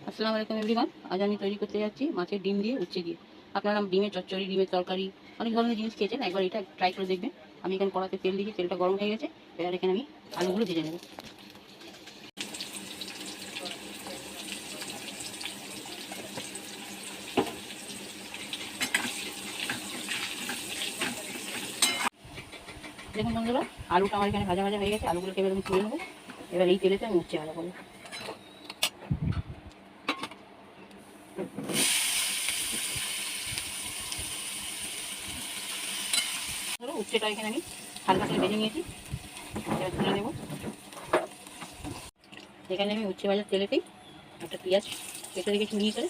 আসসালামু আলাইকুম এভরিওয়ান। আজ আমি তৈরি করতে যাচ্ছি মাছের ডিম দিয়ে উচ্ছে দিয়ে। আপনারা ডিমের চচ্চড়ি, ডিমের তরকারি অনেক ধরনের জিনিস খেয়েছেন, একবার এটা ট্রাই করে দেখবেন। আমি এখানে কড়াতে তেল দিয়েছি, তেলটা গরম হয়ে গেছে। এবার এখানে আমি আলুগুলো ভেজে নেব। দেখুন বন্ধুরা, আলুটা আমার এখানে ভাজা ভাজা হয়ে গেছে। আলুগুলোকে এবার আমি তুলে নেবো। এবার এই তেলেতে আমি উচ্ছে ভাজা করবো। উচ্ছেটা এখানে আমি হালকা করে ভেজে নিয়েছি, এবার তুলে নেব। এখানে আমি উচ্ছে ভাজার তেলেতেই একটা পেঁয়াজ কেটে রেখেছি মিহি করে,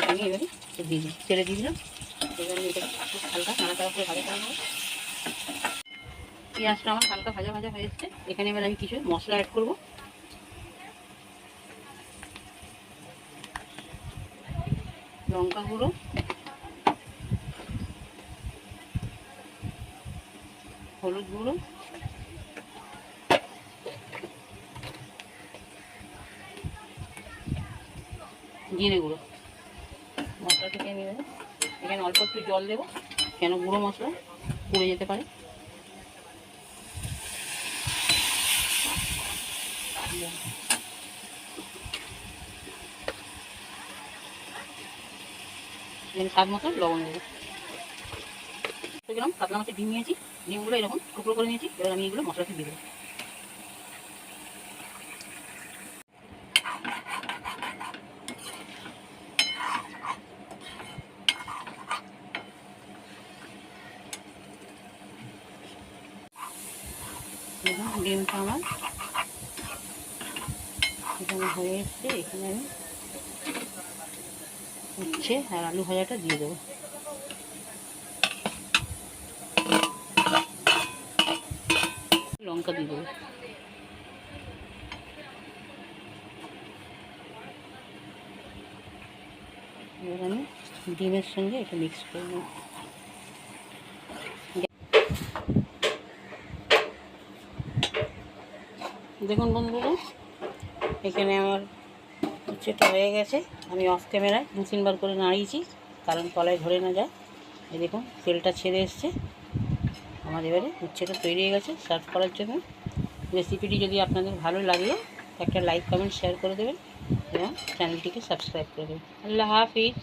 আমি এবারে দিয়ে তেলে দিয়ে দিলাম। এবারে এটা হালকা নাড়াচাড়া করে ভাজা করে নেবো। পেঁয়াজটা আমার হালকা ভাজা ভাজা হয়ে এসছে। এখানে এবার আমি কিছু মশলা অ্যাড করবো। লঙ্কা গুঁড়ো, হলুদ গুঁড়ো, জিরে গুঁড়ো। মশলা থেকে আমি এখানে অল্প একটু জল দেবো, কেন গুঁড়ো মশলা পুড়ে যেতে পারে। এখানে স্বাদ মতো লবণ দেবো। গেলাম কাতলা মাছের ডিম নিয়েছি, ডিমগুলো এরকম টুকরো করে নিয়েছি। এবার আমি এগুলো মশলাতে দিয়ে দেবো। দেখুন ডিমটা আমার এখানে হয়ে এসছে। এখানে আমি উচ্ছে আর আলু ভাজাটা দিয়ে দেবো। লঙ্কা দিয়ে দেবো। এবার আমি ডিমের সঙ্গে এটা মিক্স করে নেব। দেখুন বন্ধুরা, এখানে আমার উচ্ছেটা হয়ে গেছে। আমি অফ ক্যামেরায় 2-3 বার করে নাড়িয়েছি, কারণ তলায় ধরে না যায়। এই দেখুন তেলটা ছেড়ে এসছে আমার। এবারে উচ্ছেটা তৈরি হয়ে গেছে সার্ভ করার জন্য। রেসিপিটি যদি আপনাদের ভালো লাগে একটা লাইক, কমেন্ট, শেয়ার করে দেবেন এবং চ্যানেলটিকে সাবস্ক্রাইব করে দেবেন। আল্লাহ হাফিজ।